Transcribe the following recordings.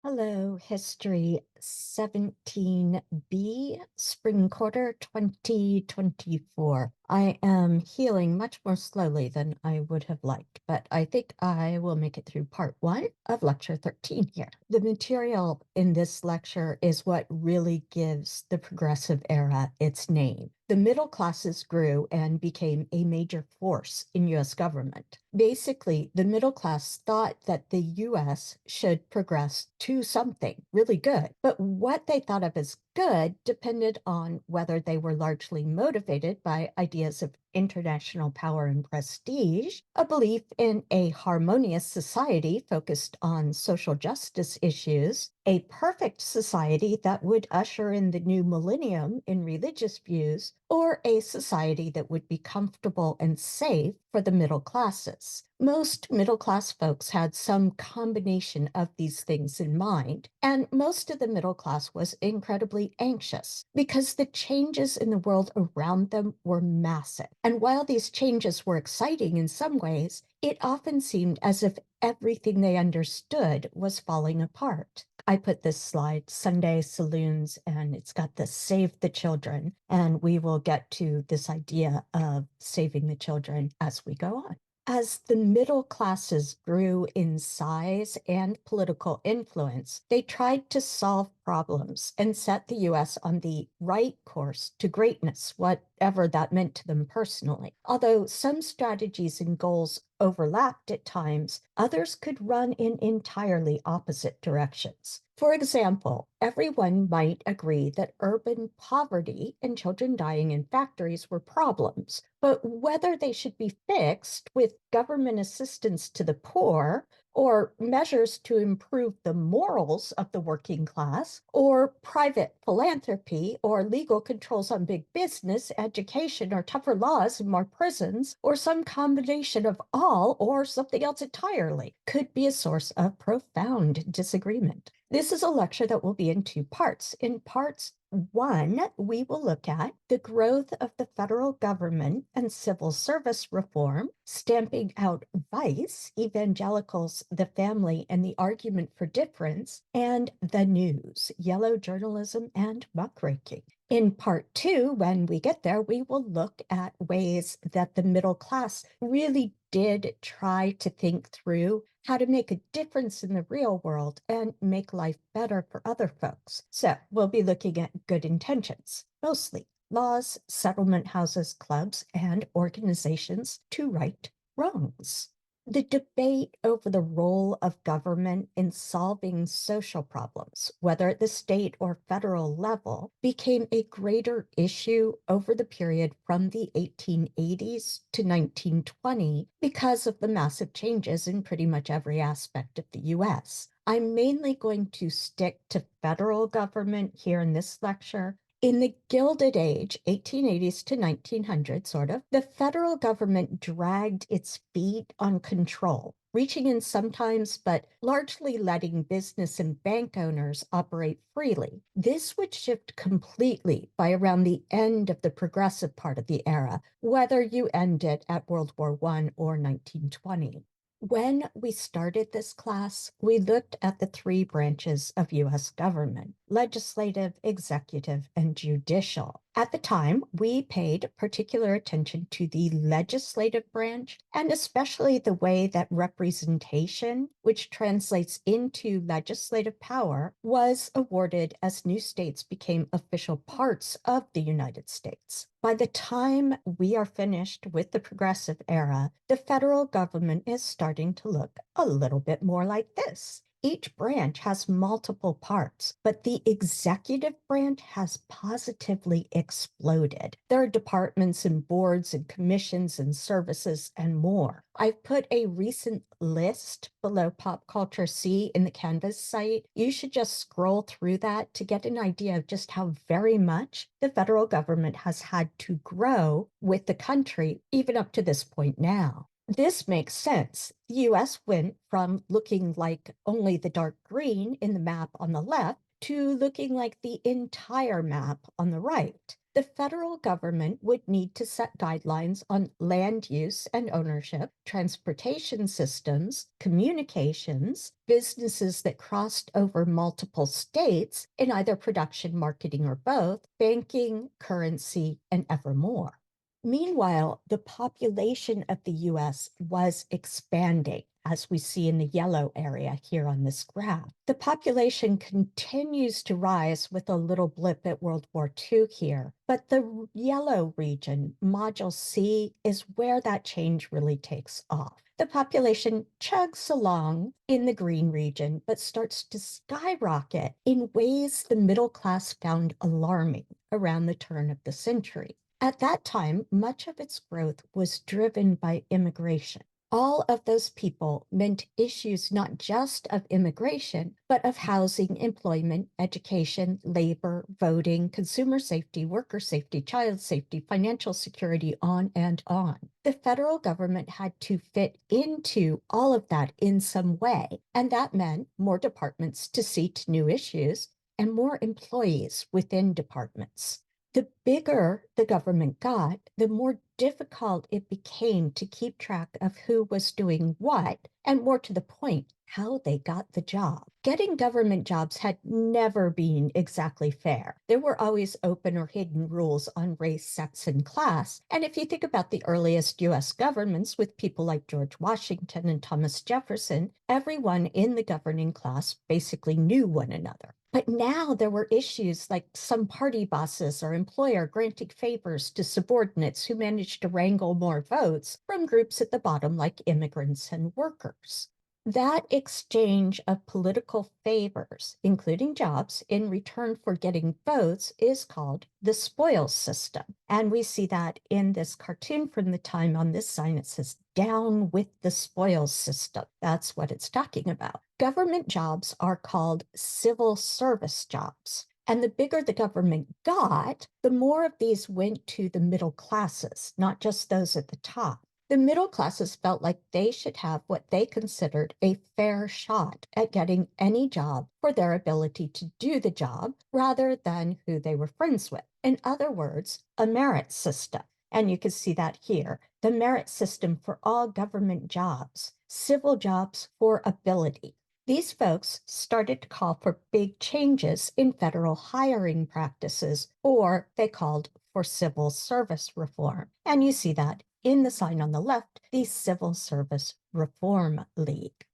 Hello, History 17B Spring Quarter 2024. I am healing much more slowly than I would have liked, but I think I will make it through part one of lecture 13 here. The material in this lecture is what really gives the progressive era its name. The middle classes grew and became a major force in US government. Basically, the middle class thought that the US should progress to something really good, but what they thought of as good depended on whether they were largely motivated by ideas of international power and prestige, a belief in a harmonious society focused on social justice issues, a perfect society that would usher in the new millennium in religious views, or a society that would be comfortable and safe for the middle classes. Most middle class folks had some combination of these things in mind, and most of the middle class was incredibly anxious because the changes in the world around them were massive. And while these changes were exciting in some ways, it often seemed as if everything they understood was falling apart. I put this slide, Sunday Saloons, and it's got the Save the Children, and we will get to this idea of saving the children as we go on. As the middle classes grew in size and political influence, they tried to solve problems and set the US on the right course to greatness, whatever that meant to them personally. Although some strategies and goals overlapped at times, others could run in entirely opposite directions. For example, everyone might agree that urban poverty and children dying in factories were problems, but whether they should be fixed with government assistance to the poor or measures to improve the morals of the working class, or private philanthropy, or legal controls on big business, education, or tougher laws and more prisons, or some combination of all, or something else entirely, could be a source of profound disagreement. This is a lecture that will be in two parts. In parts one, we will look at the growth of the federal government and civil service reform, stamping out vice, evangelicals, the family, and the argument for difference, and the news, yellow journalism, and muckraking. In part two, when we get there, we will look at ways that the middle class really did try to think through how to make a difference in the real world and make life better for other folks. So we'll be looking at good intentions, mostly laws, settlement houses, clubs, and organizations to right wrongs. The debate over the role of government in solving social problems, whether at the state or federal level, became a greater issue over the period from the 1880s to 1920 because of the massive changes in pretty much every aspect of the US. I'm mainly going to stick to federal government here in this lecture. In the Gilded Age, 1880s to 1900, sort of, the federal government dragged its feet on control, reaching in sometimes, but largely letting business and bank owners operate freely. This would shift completely by around the end of the progressive part of the era, whether you end it at World War I or 1920. When we started this class, we looked at the three branches of US government: legislative, executive, and judicial. At the time, we paid particular attention to the legislative branch, and especially the way that representation, which translates into legislative power, was awarded as new states became official parts of the United States. By the time we are finished with the progressive era, the federal government is starting to look a little bit more like this. Each branch has multiple parts, but the executive branch has positively exploded. There are departments and boards and commissions and services and more. I've put a recent list below Pop Culture C in the Canvas site. You should just scroll through that to get an idea of just how very much the federal government has had to grow with the country, even up to this point now. This makes sense. The US went from looking like only the dark green in the map on the left to looking like the entire map on the right. The federal government would need to set guidelines on land use and ownership, transportation systems, communications, businesses that crossed over multiple states in either production, marketing, or both, banking, currency, and ever more. Meanwhile, the population of the US was expanding, as we see in the yellow area here on this graph. The population continues to rise with a little blip at World War II here, but the yellow region, Module C, is where that change really takes off. The population chugs along in the green region, but starts to skyrocket in ways the middle class found alarming around the turn of the century. At that time, much of its growth was driven by immigration. All of those people meant issues not just of immigration, but of housing, employment, education, labor, voting, consumer safety, worker safety, child safety, financial security, on and on. The federal government had to fit into all of that in some way, and that meant more departments to see to new issues and more employees within departments. The bigger the government got, the more difficult it became to keep track of who was doing what, and more to the point, how they got the job. Getting government jobs had never been exactly fair. There were always open or hidden rules on race, sex, and class. And if you think about the earliest US governments with people like George Washington and Thomas Jefferson, everyone in the governing class basically knew one another. But now there were issues like some party bosses or employer granting favors to subordinates who managed to wrangle more votes from groups at the bottom like immigrants and workers. That exchange of political favors, including jobs, in return for getting votes is called the spoils system. And we see that in this cartoon from the time on this sign. It says, "Down with the spoils system." That's what it's talking about. Government jobs are called civil service jobs. And the bigger the government got, the more of these went to the middle classes, not just those at the top. The middle classes felt like they should have what they considered a fair shot at getting any job for their ability to do the job rather than who they were friends with. In other words, a merit system. And you can see that here, the merit system for all government jobs, civil jobs for ability. These folks started to call for big changes in federal hiring practices, or they called for civil service reform. And you see that in the sign on the left, the Civil Service Reform League.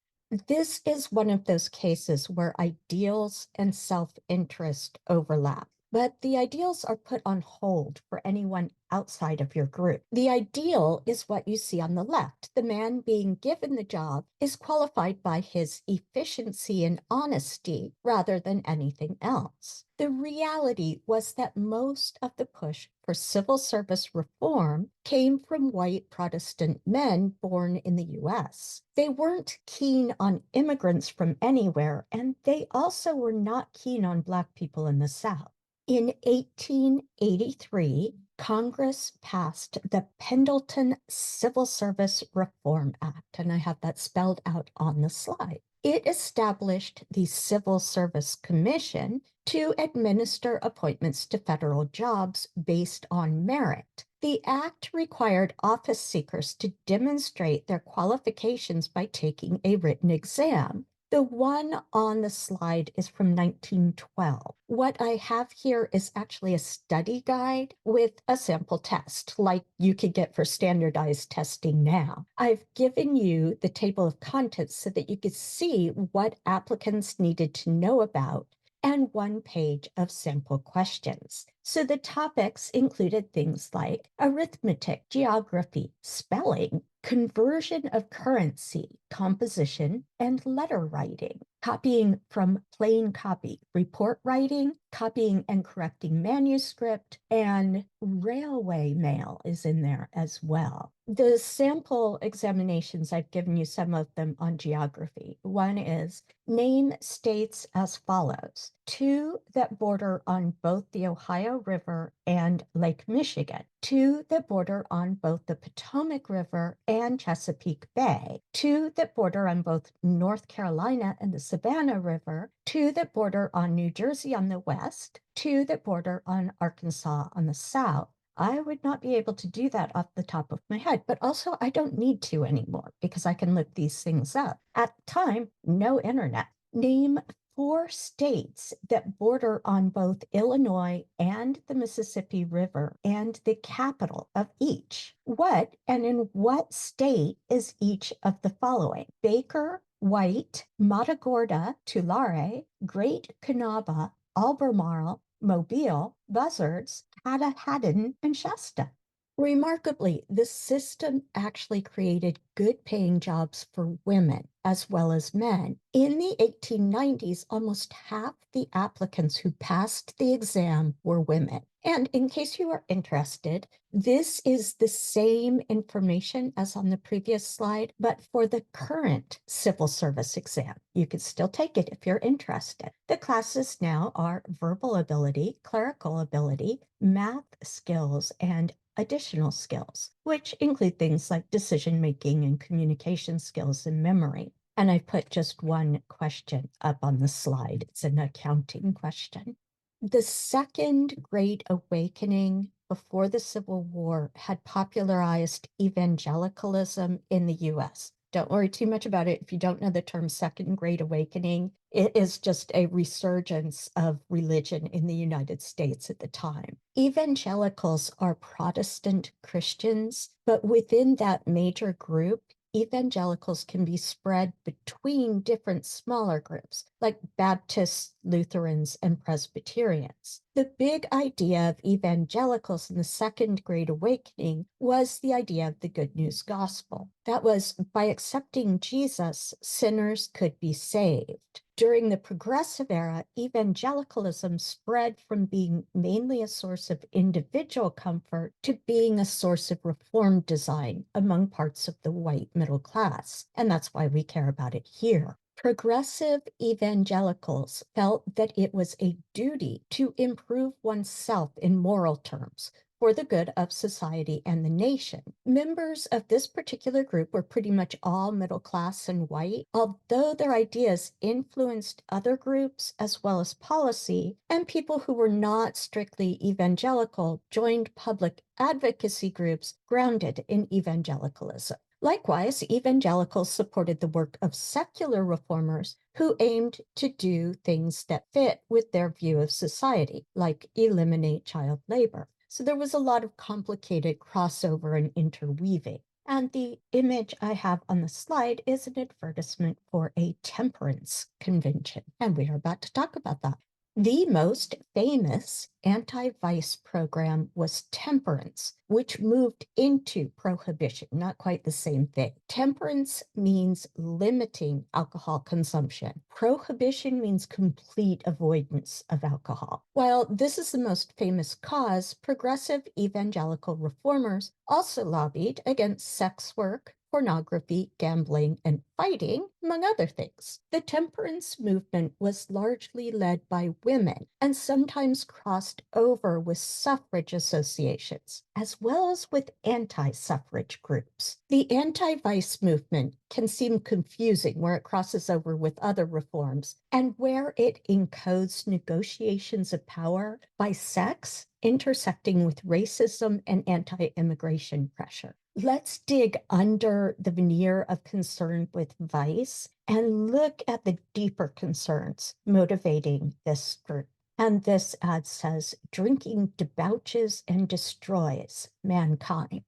This is one of those cases where ideals and self-interest overlap, but the ideals are put on hold for anyone outside of your group. The ideal is what you see on the left. The man being given the job is qualified by his efficiency and honesty rather than anything else. The reality was that most of the push for civil service reform came from white Protestant men born in the US. They weren't keen on immigrants from anywhere, and they also were not keen on Black people in the South. In 1883, Congress passed the Pendleton Civil Service Reform Act, and I have that spelled out on the slide. It established the Civil Service Commission to administer appointments to federal jobs based on merit. The act required office seekers to demonstrate their qualifications by taking a written exam. The one on the slide is from 1912. What I have here is actually a study guide with a sample test, like you could get for standardized testing now. I've given you the table of contents so that you could see what applicants needed to know about and one page of sample questions. So the topics included things like arithmetic, geography, spelling, conversion of currency, composition, and letter writing, copying from plain copy, report writing, copying and correcting manuscript, and railway mail is in there as well. The sample examinations, I've given you some of them on geography. One is name states as follows. 2 that border on both the Ohio River and Lake Michigan, 2 that border on both the Potomac River and Chesapeake Bay, 2 that border on both North Carolina and the Savannah River, 2 that border on New Jersey on the west, 2 that border on Arkansas on the south. I would not be able to do that off the top of my head, but also I don't need to anymore because I can look these things up. At the time, no internet. Name 4 states that border on both Illinois and the Mississippi River and the capital of each. What and in what state is each of the following? Baker, White, Matagorda, Tulare, Great Kanawha, Albemarle, Mobile, Buzzards, Katahdin, and Shasta. Remarkably, the system actually created good paying jobs for women as well as men. In the 1890s, almost half the applicants who passed the exam were women. And in case you are interested, this is the same information as on the previous slide, but for the current civil service exam. You could still take it if you're interested. The classes now are verbal ability, clerical ability, math skills, and additional skills, which include things like decision-making and communication skills and memory. And I put just one question up on the slide. It's an accounting question. The Second Great Awakening before the Civil War had popularized evangelicalism in the US. Don't worry too much about it if you don't know the term Second Great Awakening. It is just a resurgence of religion in the United States at the time. Evangelicals are Protestant Christians, but within that major group, evangelicals can be spread between different smaller groups, like Baptists, Lutherans, and Presbyterians. The big idea of evangelicals in the Second Great Awakening was the idea of the good news gospel. That was, by accepting Jesus, sinners could be saved. During the Progressive Era, evangelicalism spread from being mainly a source of individual comfort to being a source of reform design among parts of the white middle class. And that's why we care about it here. Progressive evangelicals felt that it was a duty to improve oneself in moral terms for the good of society and the nation. Members of this particular group were pretty much all middle class and white, although their ideas influenced other groups as well as policy, and people who were not strictly evangelical joined public advocacy groups grounded in evangelicalism. Likewise, evangelicals supported the work of secular reformers who aimed to do things that fit with their view of society, like eliminate child labor. So there was a lot of complicated crossover and interweaving. And the image I have on the slide is an advertisement for a temperance convention. And we are about to talk about that. The most famous anti-vice program was temperance, which moved into prohibition, not quite the same thing. Temperance means limiting alcohol consumption. Prohibition means complete avoidance of alcohol. While this is the most famous cause, progressive evangelical reformers also lobbied against sex work, pornography, gambling, and fighting, among other things. The temperance movement was largely led by women and sometimes crossed over with suffrage associations, as well as with anti-suffrage groups. The anti-vice movement can seem confusing where it crosses over with other reforms and where it encodes negotiations of power by sex intersecting with racism and anti-immigration pressure. Let's dig under the veneer of concern with vice and look at the deeper concerns motivating this group. And this ad says, drinking debauches and destroys mankind.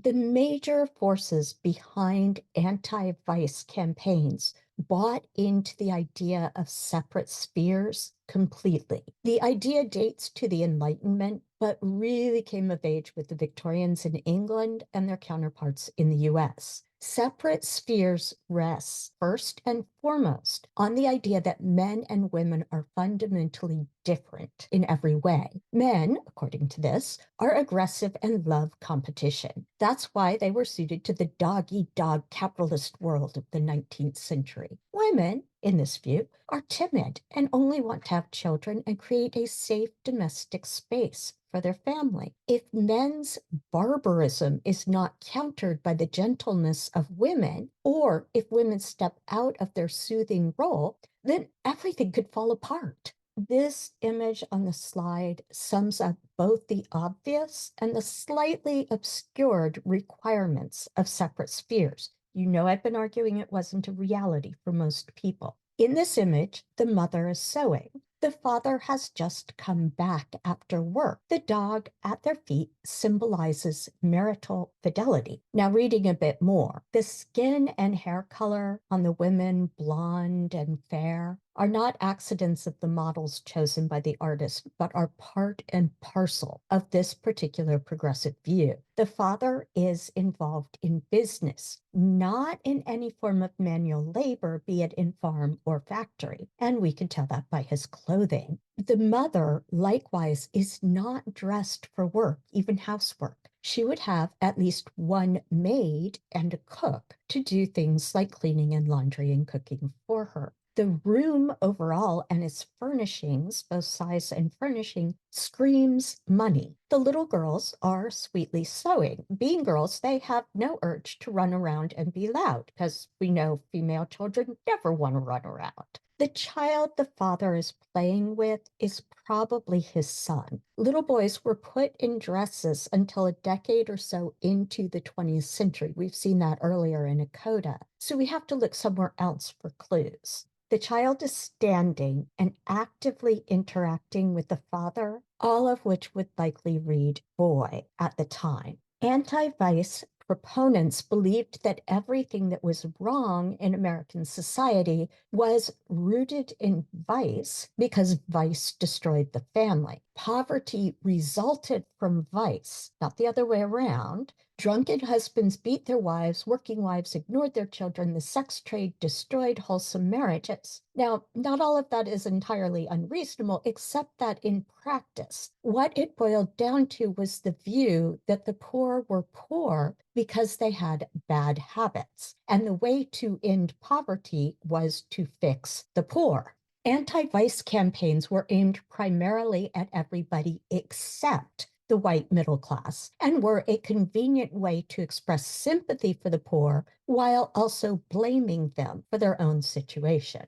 The major forces behind anti-vice campaigns bought into the idea of separate spheres completely. The idea dates to the Enlightenment, but really came of age with the Victorians in England and their counterparts in the US. Separate spheres rests first and foremost on the idea that men and women are fundamentally different in every way. Men, according to this, are aggressive and love competition. That's why they were suited to the dog-eat-dog capitalist world of the 19th century. Women, in this view, are timid and only want to have children and create a safe domestic space for their family. If men's barbarism is not countered by the gentleness of women, or if women step out of their soothing role, then everything could fall apart. This image on the slide sums up both the obvious and the slightly obscured requirements of separate spheres. You know, I've been arguing it wasn't a reality for most people. In this image, the mother is sewing. The father has just come back after work. The dog at their feet symbolizes marital fidelity. Now, reading a bit more, the skin and hair color on the women, blonde and fair, are not accidents of the models chosen by the artist, but are part and parcel of this particular progressive view. The father is involved in business, not in any form of manual labor, be it in farm or factory. And we can tell that by his clothing. The mother, likewise, is not dressed for work, even housework. She would have at least one maid and a cook to do things like cleaning and laundry and cooking for her. The room overall and its furnishings, both size and furnishing, screams money. The little girls are sweetly sewing. Being girls, they have no urge to run around and be loud, because we know female children never want to run around. The child the father is playing with is probably his son. Little boys were put in dresses until a decade or so into the 20th century. We've seen that earlier in a coda. So we have to look somewhere else for clues. The child is standing and actively interacting with the father, all of which would likely read boy at the time. Anti-vice proponents believed that everything that was wrong in American society was rooted in vice because vice destroyed the family. Poverty resulted from vice, not the other way around. Drunken husbands beat their wives, working wives ignored their children, the sex trade destroyed wholesome marriages. Now, not all of that is entirely unreasonable, except that in practice, what it boiled down to was the view that the poor were poor because they had bad habits. And the way to end poverty was to fix the poor. Anti-vice campaigns were aimed primarily at everybody except the white middle class and were a convenient way to express sympathy for the poor while also blaming them for their own situation.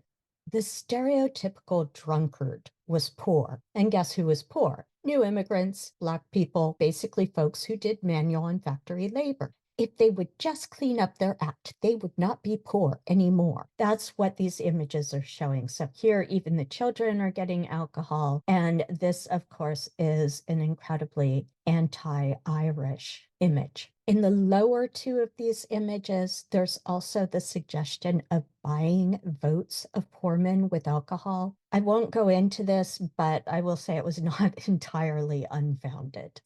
The stereotypical drunkard was poor. And guess who was poor? New immigrants, Black people, basically folks who did manual and factory labor. If they would just clean up their act, they would not be poor anymore. That's what these images are showing. So here, even the children are getting alcohol. And this, of course, is an incredibly anti-Irish image. In the lower two of these images, there's also the suggestion of buying votes of poor men with alcohol. I won't go into this, but I will say it was not entirely unfounded.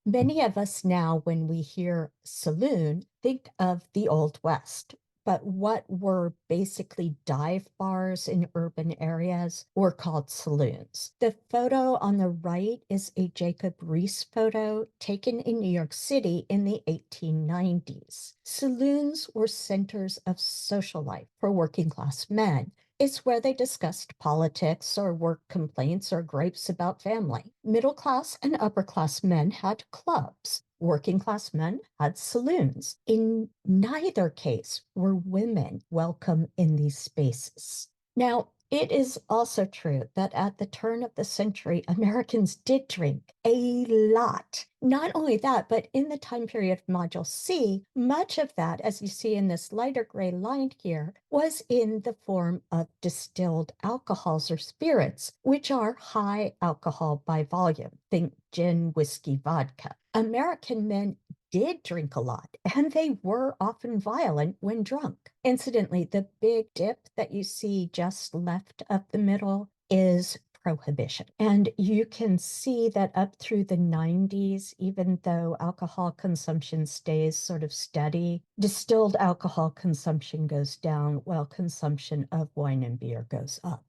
Many of us now, when we hear saloon, think of the Old West, but what were basically dive bars in urban areas were called saloons. The photo on the right is a Jacob Riis photo taken in New York City in the 1890s. Saloons were centers of social life for working class men. It's where they discussed politics or work complaints or gripes about family. Middle class and upper class men had clubs. Working class men had saloons. In neither case were women welcome in these spaces. Now, it is also true that at the turn of the century, Americans did drink a lot. Not only that, but in the time period of Module C, much of that, as you see in this lighter gray line here, was in the form of distilled alcohols or spirits, which are high alcohol by volume. Think gin, whiskey, vodka. American men did drink a lot, and they were often violent when drunk. Incidentally, the big dip that you see just left of the middle is prohibition. And you can see that up through the 90s, even though alcohol consumption stays sort of steady, distilled alcohol consumption goes down while consumption of wine and beer goes up.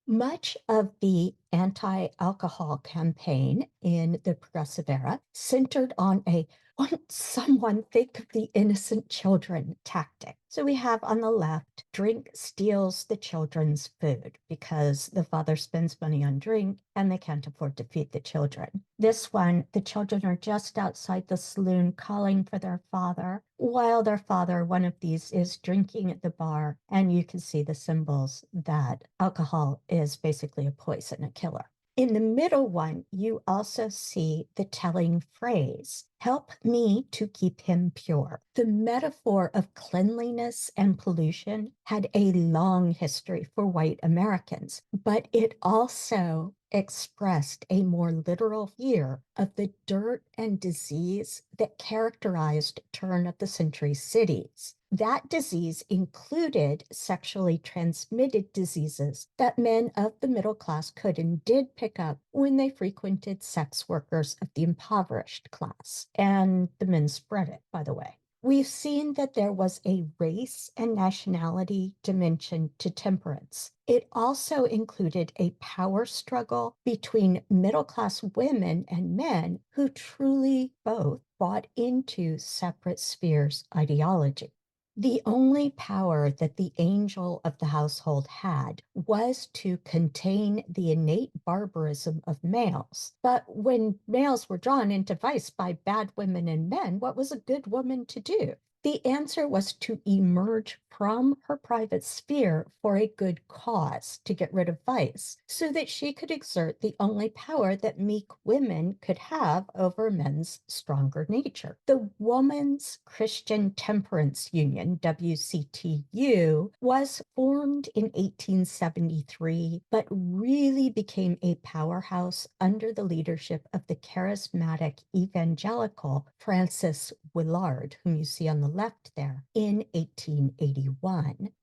Much of the anti-alcohol campaign in the progressive era centered on a won't someone think of the innocent children tactic? So we have on the left, drink steals the children's food because the father spends money on drink and they can't afford to feed the children. This one, the children are just outside the saloon calling for their father, while their father, one of these, is drinking at the bar. And you can see the symbols that alcohol is basically a poison, a killer. In the middle one, you also see the telling phrase, help me to keep him pure. The metaphor of cleanliness and pollution had a long history for white Americans, but it also expressed a more literal fear of the dirt and disease that characterized turn of the century cities. That disease included sexually transmitted diseases that men of the middle class could and did pick up when they frequented sex workers of the impoverished class. And the men spread it, by the way. We've seen that there was a race and nationality dimension to temperance. It also included a power struggle between middle class women and men who truly both bought into separate spheres ideology. The only power that the angel of the household had was to contain the innate barbarism of males. But when males were drawn into vice by bad women and men, what was a good woman to do? The answer was to emerge from her private sphere for a good cause, to get rid of vice, so that she could exert the only power that meek women could have over men's stronger nature. The Woman's Christian Temperance Union, WCTU, was formed in 1873, but really became a powerhouse under the leadership of the charismatic evangelical Frances Willard, whom you see on the left there, in 1881.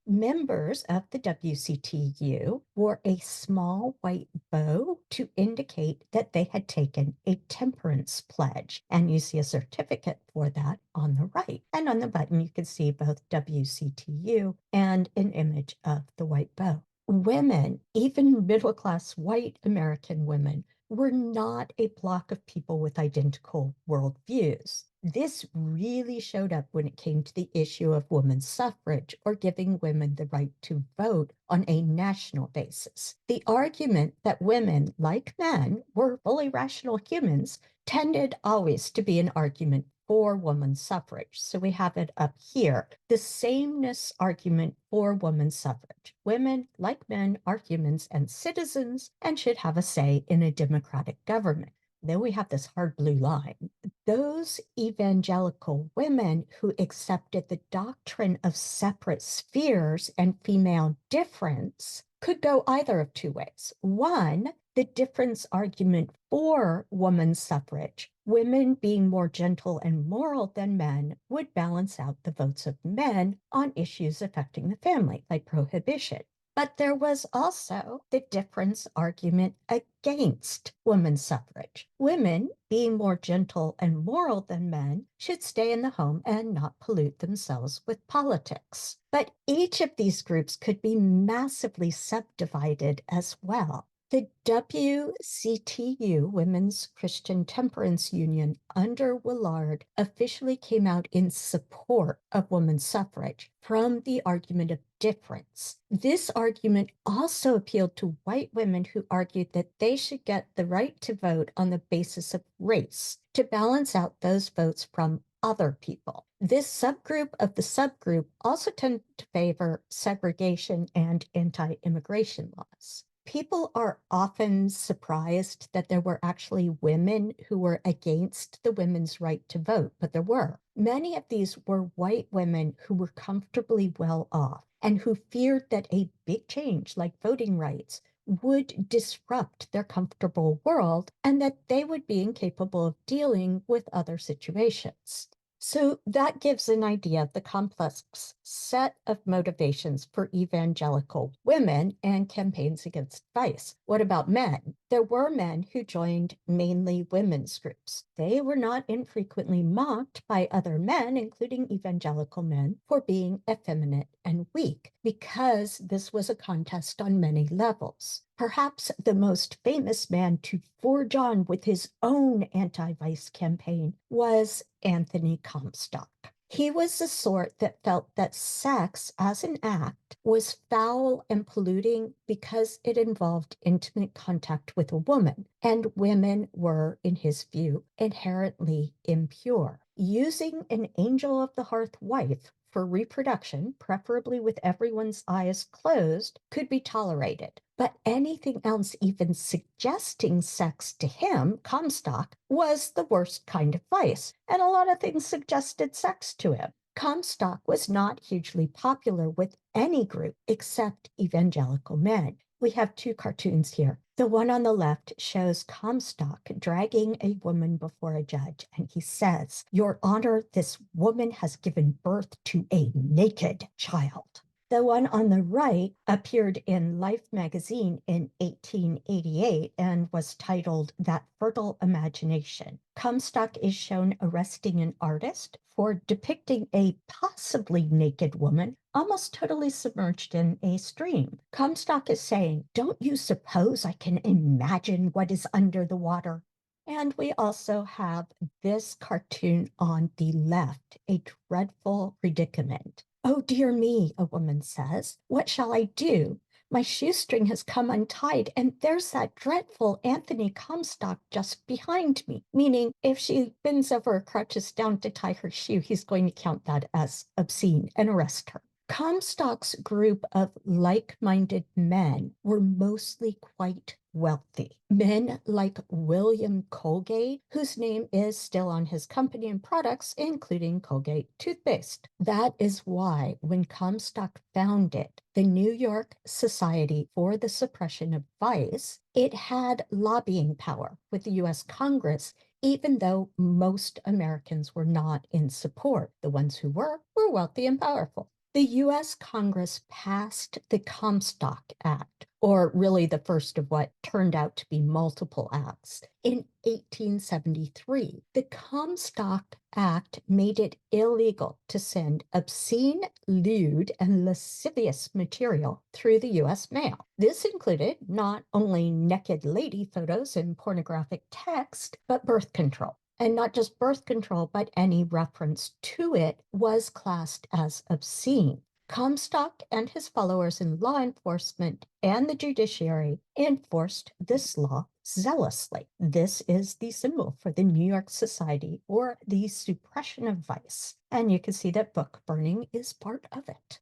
Members of the WCTU wore a small white bow to indicate that they had taken a temperance pledge. And you see a certificate for that on the right. And on the button, you can see both WCTU and an image of the white bow. Women, even middle-class white American women, were not a block of people with identical worldviews. This really showed up when it came to the issue of women's suffrage or giving women the right to vote on a national basis. The argument that women, like men, were fully rational humans tended always to be an argument for women's suffrage. So we have it up here. The sameness argument for women's suffrage. Women, like men, are humans and citizens and should have a say in a democratic government. Then we have this hard blue line. Those evangelical women who accepted the doctrine of separate spheres and female difference could go either of two ways. One, the difference argument for women's suffrage, women being more gentle and moral than men, would balance out the votes of men on issues affecting the family, like prohibition. But there was also the difference argument against women's suffrage. Women, being more gentle and moral than men, should stay in the home and not pollute themselves with politics. But each of these groups could be massively subdivided as well. The WCTU, Women's Christian Temperance Union, under Willard, officially came out in support of women's suffrage from the argument of difference. This argument also appealed to white women who argued that they should get the right to vote on the basis of race to balance out those votes from other people. This subgroup of the subgroup also tended to favor segregation and anti-immigration laws. People are often surprised that there were actually women who were against the women's right to vote, but there were. Many of these were white women who were comfortably well off and who feared that a big change like voting rights would disrupt their comfortable world and that they would be incapable of dealing with other situations. So that gives an idea of the complex set of motivations for evangelical women and campaigns against vice. What about men? There were men who joined mainly women's groups. They were not infrequently mocked by other men, including evangelical men, for being effeminate and weak because this was a contest on many levels. Perhaps the most famous man to forge on with his own anti-vice campaign was Anthony Comstock. He was the sort that felt that sex as an act was foul and polluting because it involved intimate contact with a woman, and women were, in his view, inherently impure. Using an angel of the hearth wife for reproduction, preferably with everyone's eyes closed, could be tolerated. But anything else even suggesting sex to him, Comstock, was the worst kind of vice, and a lot of things suggested sex to him. Comstock was not hugely popular with any group except evangelical men. We have two cartoons here. The one on the left shows Comstock dragging a woman before a judge, and he says, "Your Honor, this woman has given birth to a naked child." The one on the right appeared in Life magazine in 1888 and was titled That Fertile Imagination. Comstock is shown arresting an artist for depicting a possibly naked woman almost totally submerged in a stream. Comstock is saying, "Don't you suppose I can imagine what is under the water?" And we also have this cartoon on the left, a dreadful predicament. "Oh, dear me," a woman says. "What shall I do? My shoestring has come untied, and there's that dreadful Anthony Comstock just behind me." Meaning, if she bends over or crouches down to tie her shoe, he's going to count that as obscene and arrest her. Comstock's group of like-minded men were mostly quite wealthy. Men like William Colgate, whose name is still on his company and products, including Colgate toothpaste. That is why when Comstock founded the New York Society for the Suppression of Vice, it had lobbying power with the US Congress, even though most Americans were not in support. The ones who were wealthy and powerful. The US Congress passed the Comstock Act, or really the first of what turned out to be multiple acts, in 1873. The Comstock Act made it illegal to send obscene, lewd, and lascivious material through the US mail. This included not only naked lady photos and pornographic text, but birth control. And not just birth control, but any reference to it was classed as obscene. Comstock and his followers in law enforcement and the judiciary enforced this law zealously. This is the symbol for the New York Society, or the suppression of vice. And you can see that book burning is part of it.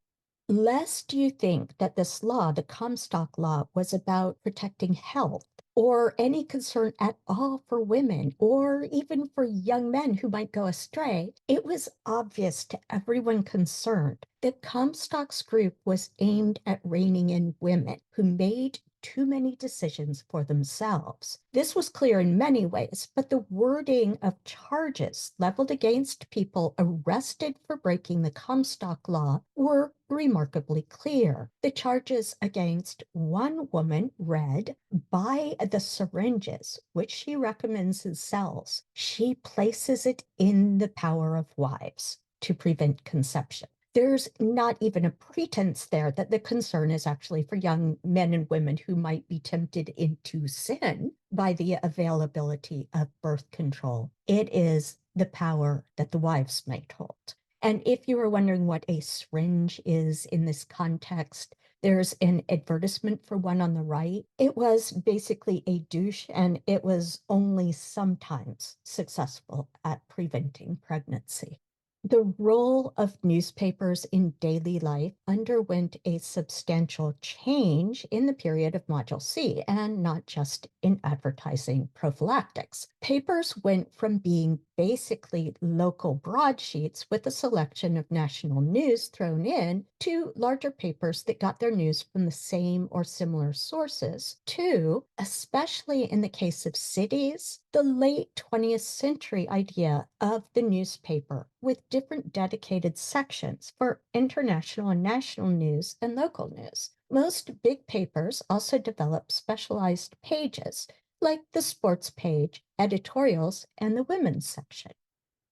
Lest you think that this law, the Comstock Law, was about protecting health or any concern at all for women or even for young men who might go astray, it was obvious to everyone concerned that Comstock's group was aimed at reining in women who made too many decisions for themselves. This was clear in many ways, but the wording of charges leveled against people arrested for breaking the Comstock Law were remarkably clear. The charges against one woman read, "By the syringes, which she recommends in cells, she places it in the power of wives to prevent conception." There's not even a pretense there that the concern is actually for young men and women who might be tempted into sin by the availability of birth control. It is the power that the wives might hold. And if you were wondering what a syringe is in this context, there's an advertisement for one on the right. It was basically a douche, and it was only sometimes successful at preventing pregnancy. The role of newspapers in daily life underwent a substantial change in the period of Module C, and not just in advertising prophylactics. Papers went from being basically local broadsheets with a selection of national news thrown in to larger papers that got their news from the same or similar sources to, especially in the case of cities, the late 20th century idea of the newspaper with different dedicated sections for international and national news and local news. Most big papers also developed specialized pages, like the sports page, editorials, and the women's section.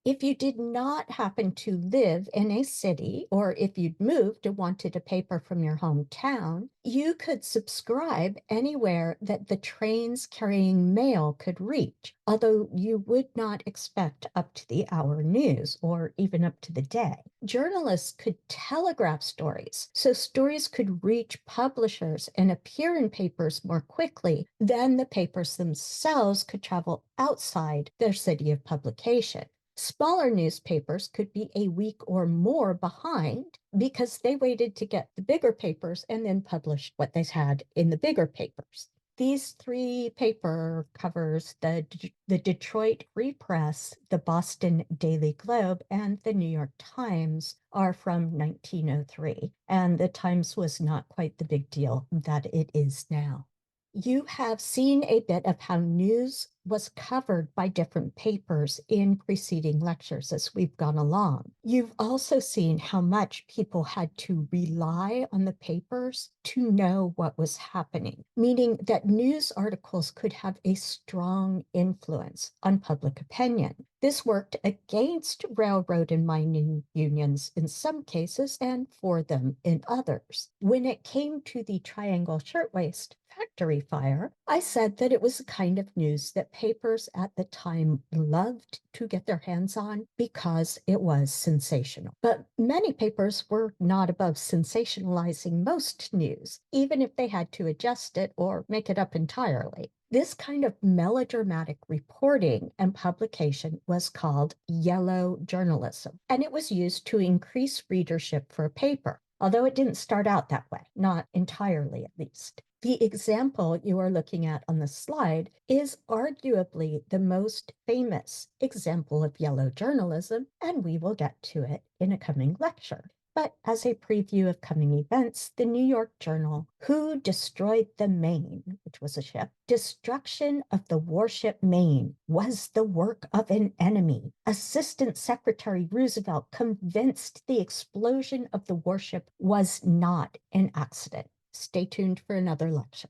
If you did not happen to live in a city, or if you'd moved and wanted a paper from your hometown, you could subscribe anywhere that the trains carrying mail could reach, although you would not expect up to the hour news or even up to the day. Journalists could telegraph stories, so stories could reach publishers and appear in papers more quickly than the papers themselves could travel outside their city of publication. Smaller newspapers could be a week or more behind because they waited to get the bigger papers and then published what they had in the bigger papers. These three paper covers, the Detroit Free Press, the Boston Daily Globe, and the New York Times, are from 1903. And the Times was not quite the big deal that it is now. You have seen a bit of how news was covered by different papers in preceding lectures as we've gone along. You've also seen how much people had to rely on the papers to know what was happening, meaning that news articles could have a strong influence on public opinion. This worked against railroad and mining unions in some cases and for them in others. When it came to the Triangle Shirtwaist factory fire, I said that it was a kind of news that papers at the time loved to get their hands on because it was sensational. But many papers were not above sensationalizing most news, even if they had to adjust it or make it up entirely. This kind of melodramatic reporting and publication was called yellow journalism, and it was used to increase readership for a paper, although it didn't start out that way, not entirely at least. The example you are looking at on the slide is arguably the most famous example of yellow journalism, and we will get to it in a coming lecture. But as a preview of coming events, the New York Journal, Who Destroyed the Maine, which was a ship, destruction of the warship Maine was the work of an enemy. Assistant Secretary Roosevelt convinced the explosion of the warship was not an accident. Stay tuned for another lecture.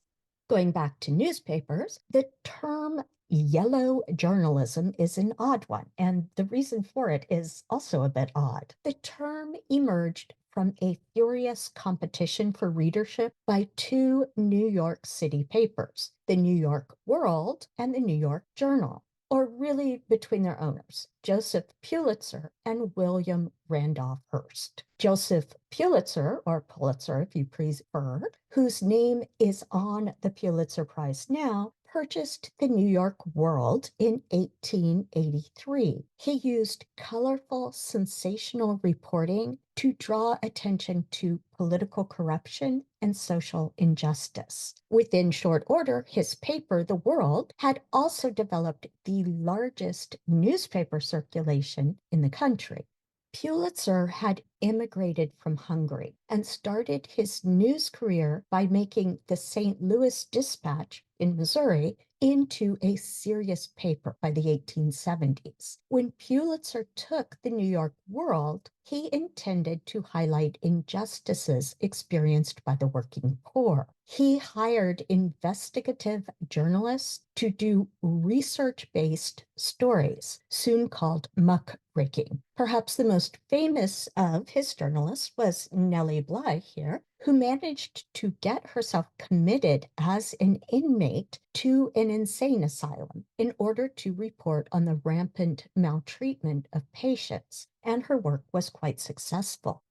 Going back to newspapers, the term yellow journalism is an odd one, and the reason for it is also a bit odd. The term emerged from a furious competition for readership by two New York City papers, the New York World and the New York Journal, or really between their owners, Joseph Pulitzer and William Randolph Hearst. Joseph Pulitzer, or Pulitzer if you prefer, whose name is on the Pulitzer Prize now, purchased the New York World in 1883. He used colorful, sensational reporting to draw attention to political corruption and social injustice. Within short order, his paper, The World, had also developed the largest newspaper circulation in the country. Pulitzer had immigrated from Hungary and started his news career by making the St. Louis Dispatch in Missouri into a serious paper by the 1870s. When Pulitzer took the New York World, he intended to highlight injustices experienced by the working poor. He hired investigative journalists to do research-based stories, soon called muckraking. Perhaps the most famous of his journalists was Nellie Bly here, who managed to get herself committed as an inmate to an insane asylum in order to report on the rampant maltreatment of patients, and her work was quite successful.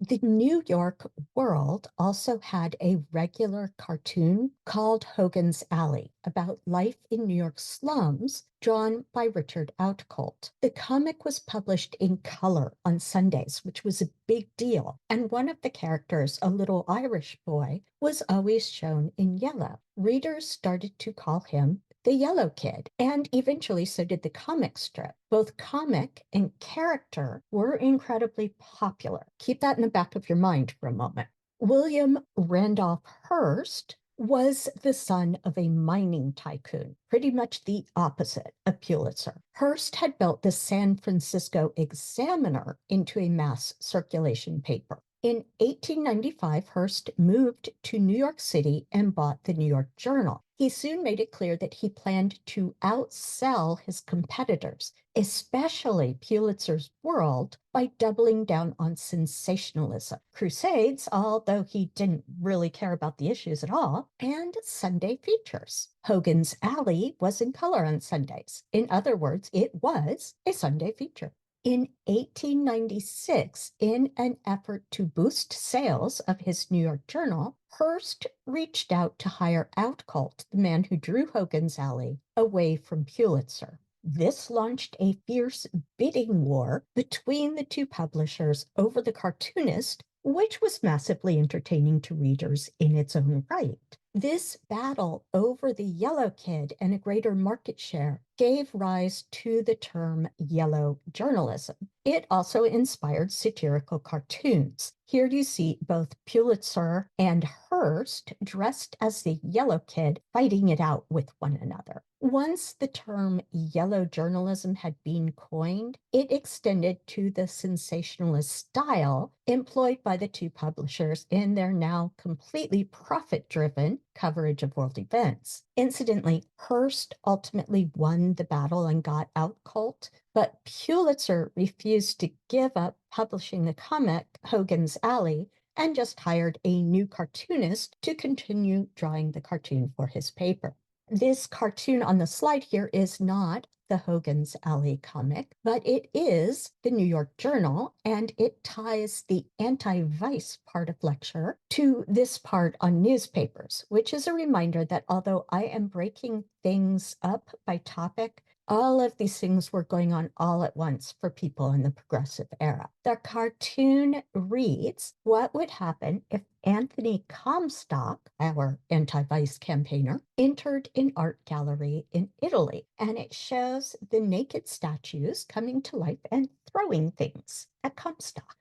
The New York World also had a regular cartoon called Hogan's Alley about life in New York slums, drawn by Richard Outcault. The comic was published in color on Sundays, which was a big deal, and one of the characters, a little Irish boy, was always shown in yellow. Readers started to call him the Yellow Kid, and eventually so did the comic strip. Both comic and character were incredibly popular. Keep that in the back of your mind for a moment. William Randolph Hearst was the son of a mining tycoon, pretty much the opposite of Pulitzer. Hearst had built the San Francisco Examiner into a mass circulation paper. In 1895, Hearst moved to New York City and bought the New York Journal. He soon made it clear that he planned to outsell his competitors, especially Pulitzer's World, by doubling down on sensationalism, crusades, although he didn't really care about the issues at all, and Sunday features. Hogan's Alley was in color on Sundays. In other words, it was a Sunday feature. In 1896, in an effort to boost sales of his New York Journal, Hearst reached out to hire Outcult, the man who drew Hogan's Alley, away from Pulitzer. This launched a fierce bidding war between the two publishers over the cartoonist, which was massively entertaining to readers in its own right. This battle over the yellow kid and a greater market share gave rise to the term yellow journalism. It also inspired satirical cartoons. Here you see both Pulitzer and Hearst dressed as the yellow kid fighting it out with one another. Once the term yellow journalism had been coined, it extended to the sensationalist style employed by the two publishers in their now completely profit-driven coverage of world events. Incidentally, Hearst ultimately won the battle and got out Colt, but Pulitzer refused to give up publishing the comic Hogan's Alley and just hired a new cartoonist to continue drawing the cartoon for his paper. This cartoon on the slide here is not the Hogan's Alley comic, but it is the New York Journal, and it ties the anti-vice part of lecture to this part on newspapers, which is a reminder that although I am breaking things up by topic, all of these things were going on all at once for people in the progressive era. The cartoon reads, what would happen if Anthony Comstock, our anti-vice campaigner, entered an art gallery in Italy, and it shows the naked statues coming to life and throwing things at Comstock.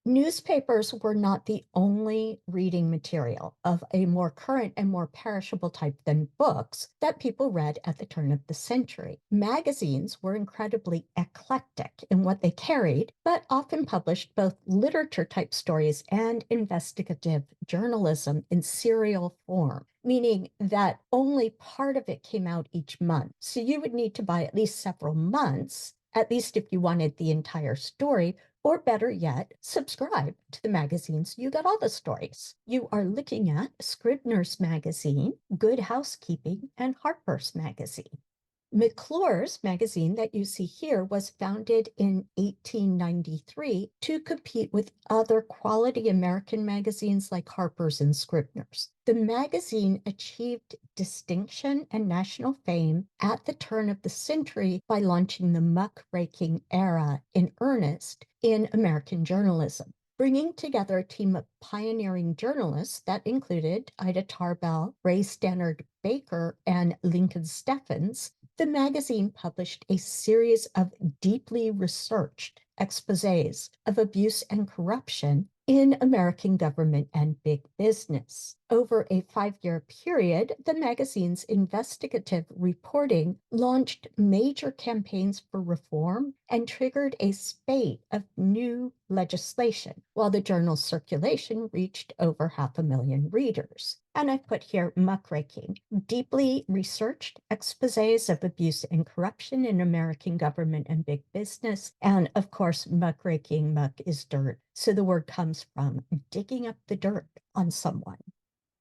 Newspapers were not the only reading material of a more current and more perishable type than books that people read at the turn of the century. Magazines were incredibly eclectic in what they carried, but often published both literature-type stories and investigative journalism in serial form, meaning that only part of it came out each month. So you would need to buy at least several months, at least if you wanted the entire story, or better yet, subscribe to the magazines. You got all the stories. You are looking at Scribner's Magazine, Good Housekeeping, and Harper's Magazine. McClure's magazine that you see here was founded in 1893 to compete with other quality American magazines like Harper's and Scribner's. The magazine achieved distinction and national fame at the turn of the century by launching the muckraking era in earnest in American journalism, bringing together a team of pioneering journalists that included Ida Tarbell, Ray Stannard Baker, and Lincoln Steffens. The magazine published a series of deeply researched exposés of abuse and corruption in American government and big business. Over a 5-year period, the magazine's investigative reporting launched major campaigns for reform and triggered a spate of new legislation, while the journal's circulation reached over 500,000 readers. And I've put here muckraking, deeply researched exposés of abuse and corruption in American government and big business. And of course, muckraking, muck is dirt. So the word comes from digging up the dirt on someone.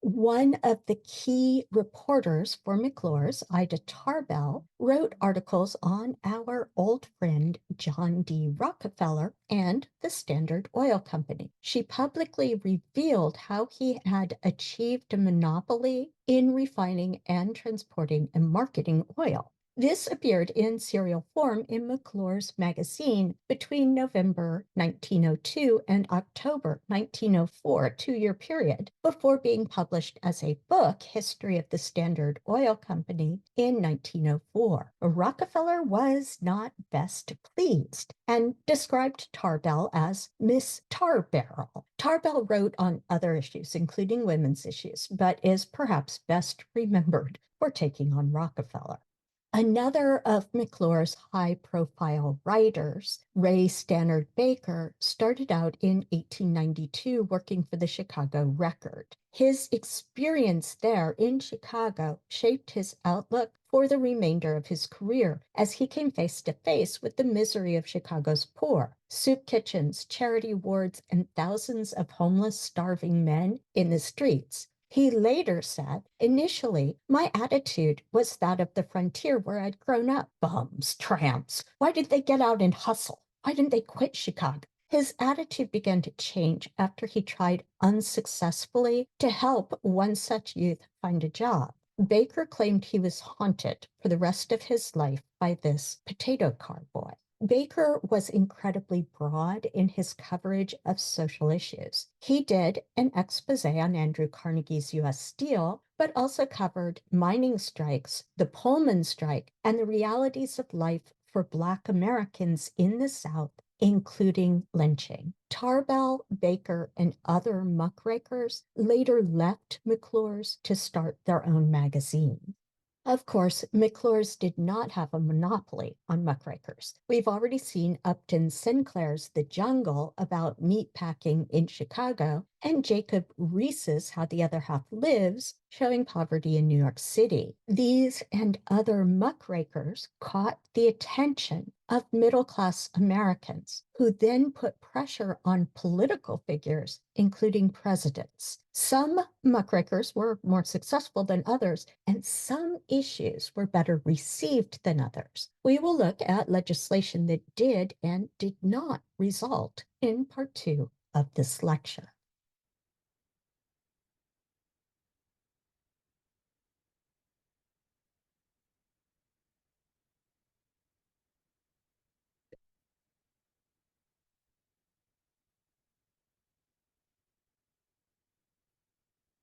One of the key reporters for McClure's, Ida Tarbell, wrote articles on our old friend John D. Rockefeller and the Standard Oil Company. She publicly revealed how he had achieved a monopoly in refining and transporting and marketing oil. This appeared in serial form in McClure's magazine between November 1902 and October 1904, a 2-year period, before being published as a book, History of the Standard Oil Company, in 1904. Rockefeller was not best pleased and described Tarbell as Miss Tarbarrel. Tarbell wrote on other issues, including women's issues, but is perhaps best remembered for taking on Rockefeller. Another of McClure's high-profile writers, Ray Stannard Baker, started out in 1892 working for the Chicago Record. His experience there in Chicago shaped his outlook for the remainder of his career as he came face to face with the misery of Chicago's poor, soup kitchens, charity wards, and thousands of homeless, starving men in the streets. He later said, initially, my attitude was that of the frontier where I'd grown up. Bums, tramps. Why did they get out and hustle? Why didn't they quit Chicago? His attitude began to change after he tried unsuccessfully to help one such youth find a job. Baker claimed he was haunted for the rest of his life by this potato car boy. Baker was incredibly broad in his coverage of social issues. He did an expose on Andrew Carnegie's U.S. Steel, but also covered mining strikes, the Pullman strike, and the realities of life for Black Americans in the South, including lynching. Tarbell, Baker, and other muckrakers later left McClure's to start their own magazine. Of course, McClure's did not have a monopoly on muckrakers. We've already seen Upton Sinclair's The Jungle about meat packing in Chicago, and Jacob Riis's How the Other Half Lives, showing poverty in New York City. These and other muckrakers caught the attention of middle-class Americans, who then put pressure on political figures, including presidents. Some muckrakers were more successful than others, and some issues were better received than others. We will look at legislation that did and did not result in part 2 of this lecture.